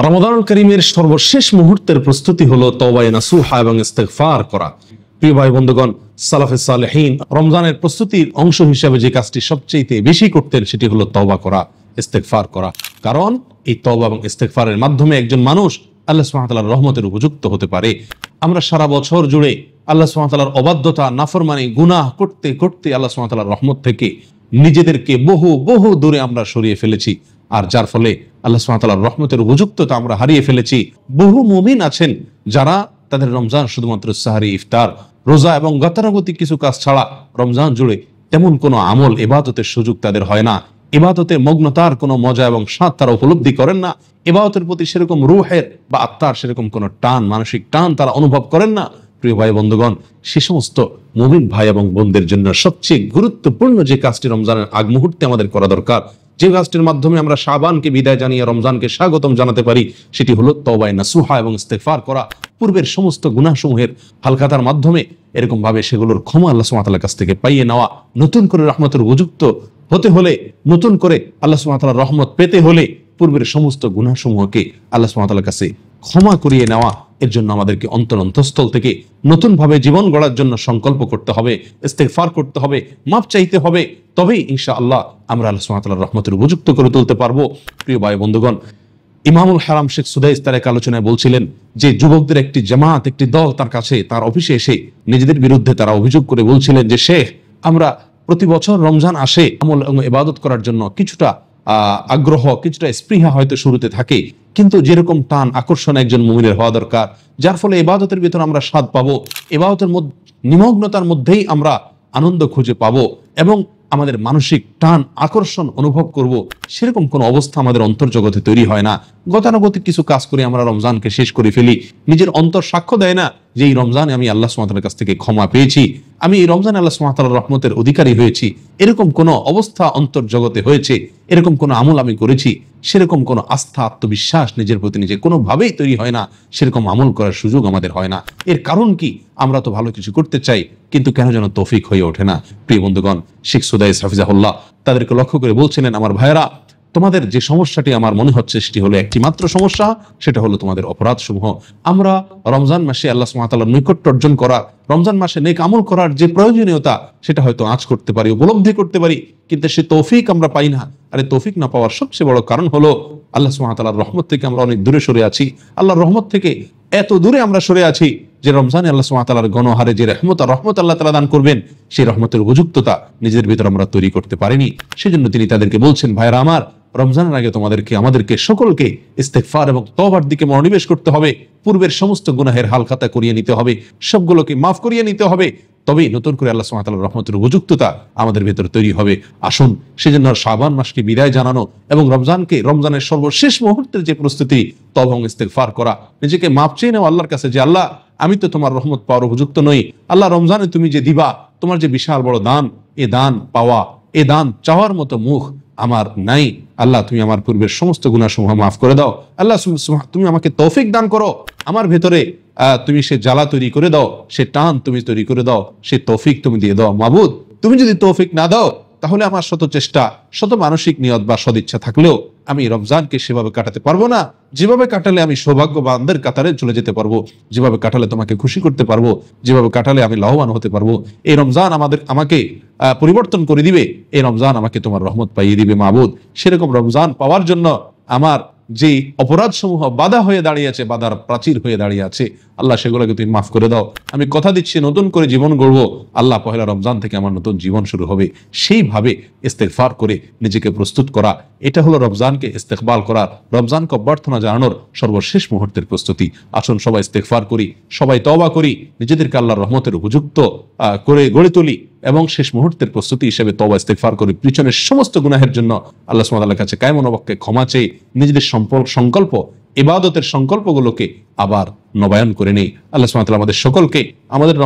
রমাদানুল কারীমের সর্বশেষ মুহূর্তের প্রস্তুতি হলো তওবায়ে নাসুহা এবং ইস্তিগফার করা। প্রিয় ভাই বন্ধুগণ, সালাফে সালেহিন রমজানের প্রস্তুতির অংশ হিসেবে যে কাজটি সবচেয়ে বেশি করতেন সেটি হলো তওবা করা, ইস্তিগফার করা। কারণ এই তওবা এবং ইস্তিগফারের মাধ্যমে একজন মানুষ আল্লাহ সুবহানাহু ওয়া তাআলার রহমতের উপযুক্ত হতে পারে। আমরা সারা বছর জুড়ে আল্লাহ সুবহানাহু ওয়া তাআলার অবাধ্যতা, নাফরমানি, গুনাহ করতে করতে আল্লাহ সুবহানাহু ওয়া তাআলার রহমত থেকে নিজেদেরকে বহু বহু দূরে আমরা সরিয়ে ফেলেছি। আর যার ফলে আল্লাহ সুবহানাহু ওয়া তাআলার রহমতের উপযুক্ততা আমরা হারিয়ে ফেলেছি। বহু মুমিন আছেন যারা তাদের রমজান শুধুমাত্র সাহারি, ইফতার, রোজা এবং গতানুগতিক কিছু কাজ ছাড়া রমজান জুড়ে তেমন কোনো আমল, ইবাদতের সুযোগ তাদের হয় না। ইবাদতে মগ্নতার কোনো মজা এবং স্বাদ তারা উপলব্ধি করেন না। ইবাদতের প্রতি সেরকম রূহের বা আত্মার সেরকম কোনো টান, মানসিক টান তারা অনুভব করেন না। প্রিয় ভাই বন্ধুগণ, সে সমস্ত মুমিন ভাই এবং বোনদের জন্য সবচেয়ে গুরুত্বপূর্ণ যে কাজটি রমজানের আগ মুহূর্তে আমাদের করা দরকার, যে কাজটির মাধ্যমে আমরা শাবানকে বিদায় জানিয়ে রমজানকে স্বাগতম জানাতে পারি, সেটি হলো তওবায়ে নাসুহা এবং ইস্তিগফার করা। পূর্বের সমস্ত গুনাহসমূহের হালখাতার মাধ্যমে এরকম ভাবে সেগুলোর ক্ষমা আল্লাহ সুবহানাহু ওয়া তাআলার কাছ থেকে পাইয়ে নেওয়া। নতুন করে রহমতের উপযুক্ত হতে হলে, নতুন করে আল্লাহ সুবহানাহু ওয়া তাআলার রহমত পেতে হলে পূর্বের সমস্ত গুনাহসমূহকে আল্লাহ সুবহানাহু ওয়া তাআলার কাছে ক্ষমা করিয়ে নেওয়া। এর জন্য আমাদেরকে অন্তরস্থল থেকে নতুন ভাবে জীবন গড়ার জন্য সংকল্প করতে হবে, ইস্তিগফার করতে হবে, মাপ চাইতে হবে। তবেই ইনশাআল্লাহ আমরা আল্লাহ সুবহানাহু ওয়া তাআলার রহমতের উপযুক্ত করে তুলতে পারবো। প্রিয় ভাই বন্ধুগণ, ইমামুল হারাম শেখ সুদাইস তার এক আলোচনায় বলছিলেন যে যুবকদের একটি জামাত, একটি দল তার কাছে, তার অফিসে এসে নিজেদের বিরুদ্ধে তারা অভিযোগ করে বলছিলেন যে শেখ, আমরা প্রতি বছর রমজান আসে আমল এবং ইবাদত করার জন্য কিছুটা আগ্রহ, কিছুটা স্পৃহা হয়তো শুরুতে থাকে, কিন্তু যেরকম টান, আকর্ষণ একজন মুমিনের হওয়া দরকার, যার ফলে ইবাদতের ভিতর আমরা স্বাদ পাবো, ইবাদতের নিমগ্নতার মধ্যেই আমরা আনন্দ খুঁজে পাবো এবং আমাদের মানসিক টান, আকর্ষণ অনুভব করব, সেরকম কোনো অবস্থা আমাদের অন্তর্জগতে তৈরি হয় না। গতানুগতিক কিছু কাজ করে আমরা রমজানকে শেষ করে ফেলি। নিজের অন্তর সাক্ষ্য দেয় না যে এই রমজানে আমি আল্লাহ সুবহানাহু ওয়া তাআলার কাছ থেকে ক্ষমা পেয়েছি, আমি এই রমজানে আল্লাহ সুবহানাহু ওয়া তাআলার রহমতের অধিকারী হয়েছি। এরকম কোনো অবস্থা অন্তর্জগতে হয়েছে, এরকম কোনো আমল আমি করেছি, সেরকম কোনো আস্থা, আত্মবিশ্বাস নিজের প্রতি নিজে কোনোভাবেই তৈরি হয় না। সেরকম আমল করার সুযোগ আমাদের হয় না। এর কারণ কি? আমরা তো ভালো কিছু করতে চাই, কিন্তু কেন যেন তৌফিক হয়ে ওঠে না। প্রিয় বন্ধুগণ, শেখ সুদাইস হাফিজাহুল্লাহ তাদেরকে লক্ষ্য করে বলছিলেন, আমার ভাইয়েরা, তোমাদের যে সমস্যাটি আমার মনে হচ্ছে সেটি হলো একটি মাত্র সমস্যা, সেটা হলো তোমাদের অপরাধ সমূহ। আমরা রমজান মাসে আল্লাহ সুবহানাহু ওয়া তাআলার নৈকট্য অর্জন করা, রমজান মাসে নেক আমল করার যে প্রয়োজনীয়তা, সেটা হয়তো আঁচ করতে পারি, উপলব্ধি করতে পারি, কিন্তু সে তৌফিক আমরা পাই না। আর এই তৌফিক না পাওয়ার সবচেয়ে বড় কারণ হলো আল্লাহ সুবহানাহু ওয়া তাআলার রহমত থেকে আমরা অনেক দূরে সরে আছি। আল্লাহর রহমত থেকে এত দূরে আমরা সরে আছি যে রমজানে আল্লাহ সুবহানাহু ওয়া তাআলার গণহারে যে রহমত আল্লাহ তাআলা দান করবেন, সেই রহমতের উপযুক্ততা নিজেদের ভিতর আমরা তৈরি করতে পারিনি। সেজন্য তিনি তাদেরকে বলছেন, ভাইরা আমার, রমজানের আগে আমাদেরকে সকলকে ইস্তিগফার এবং তওবার দিকে মনোনিবেশ করতে হবে। পূর্বের সমস্ত গুনাহের হালখাতা করিয়ে নিতে হবে, সবগুলোকে মাফ করিয়ে নিতে হবে। তবেই নতুন করে আল্লাহ সুবহানাহু ওয়া তাআলার রহমতের উপযুক্ততা আমাদের ভেতর তৈরি হবে। আসুন সেজন্য শাবান মাসকে বিদায় জানানো এবং রমজানের সর্বশেষ মুহূর্তের যে প্রস্তুতি, তওবা এবং ইস্তিগফার করা, নিজেকে মাপ চেয়ে নেওয়া আল্লাহর কাছে যে আল্লাহ, আমি তো তোমার রহমত পাওয়ার উপযুক্ত নই। আল্লাহ, রমজানে তুমি যে দিবা, তোমার যে বিশাল বড় দান, এ দান পাওয়া, এ দান চাওয়ার মতো মুখ আমার নাই। আল্লাহ, তুমি আমার পূর্বের সমস্ত গুনাহসমূহ মাফ করে দাও। আল্লাহ, তুমি আমাকে তৌফিক দান করো। আমার ভেতরে তুমি সে জ্বালা তৈরি করে দাও, সে টান তুমি তৈরি করে দাও, সে তৌফিক তুমি দিয়ে দাও। মাবুদ, তুমি যদি তৌফিক না দাও, তাহলে আমার শত চেষ্টা, শত মানসিক নিয়ত বা সদিচ্ছা থাকলেও আমি রমজানকে সেভাবে কাটাতে পারবো না যেভাবে কাটালে আমি সৌভাগ্যবানদের কাতারে চলে যেতে পারবো, যেভাবে কাটালে তোমাকে খুশি করতে পারবো, যেভাবে কাটালে আমি লাভবান হতে পারবো। এই রমজান আমাকে পরিবর্তন করে দিবে, এই রমজান আমাকে তোমার রহমত পাইয়ে দিবে। মাবুদ, সেরকম রমজান পাওয়ার জন্য আমার যে অপরাধ সমূহ বাধা হয়ে দাঁড়িয়ে আছে, বাধার প্রাচীর হয়ে দাঁড়িয়ে আছে, আল্লাহ, সেগুলোকে তুমি মাফ করে দাও। আমি কথা দিচ্ছি নতুন করে জীবন গড়বো। আল্লাহ, পহেলা রমজান থেকে আমার নতুন জীবন শুরু হবে। সেইভাবে ইস্তিগফার করে নিজেকে প্রস্তুত করা, এটা হলো রমজানকে ইস্তেকবাল করার, রমজানকে অভ্যর্থনা জানানোর সর্বশেষ মুহূর্তের প্রস্তুতি। আসুন সবাই ইস্তেগফার করি, সবাই তওবা করি, নিজেদেরকে আল্লাহর রহমতের উপযুক্ত করে গড়ে তুলি এবং শেষ মুহূর্তের প্রস্তুতি হিসেবে তওবা ইস্তেগফার করি। পিছনের সমস্ত গুনাহের জন্য আল্লাহ সুবহানাহু ওয়া তাআলার কাছে কায়মনোবাক্যে ক্ষমা চেয়ে নিজেদের সংকল্প, ইবাদতের সংকল্পগুলোকে আবার নবায়ন করে নেই। আল্লাহ সুবহানাহু ওয়া তাআলা আমাদের সকলকে, আমাদের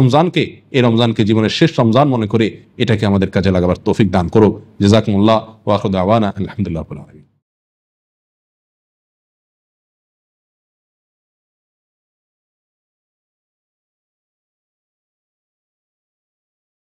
এই রমজানকে জীবনের শেষ রমজান মনে করে এটাকে আমাদের কাজে লাগাবার তৌফিক দান করুক। জাযাকুমুল্লাহ ওয়া আখিরু দাওয়ানা আলহামদুলিল্লাহি রাব্বিল আলামিন।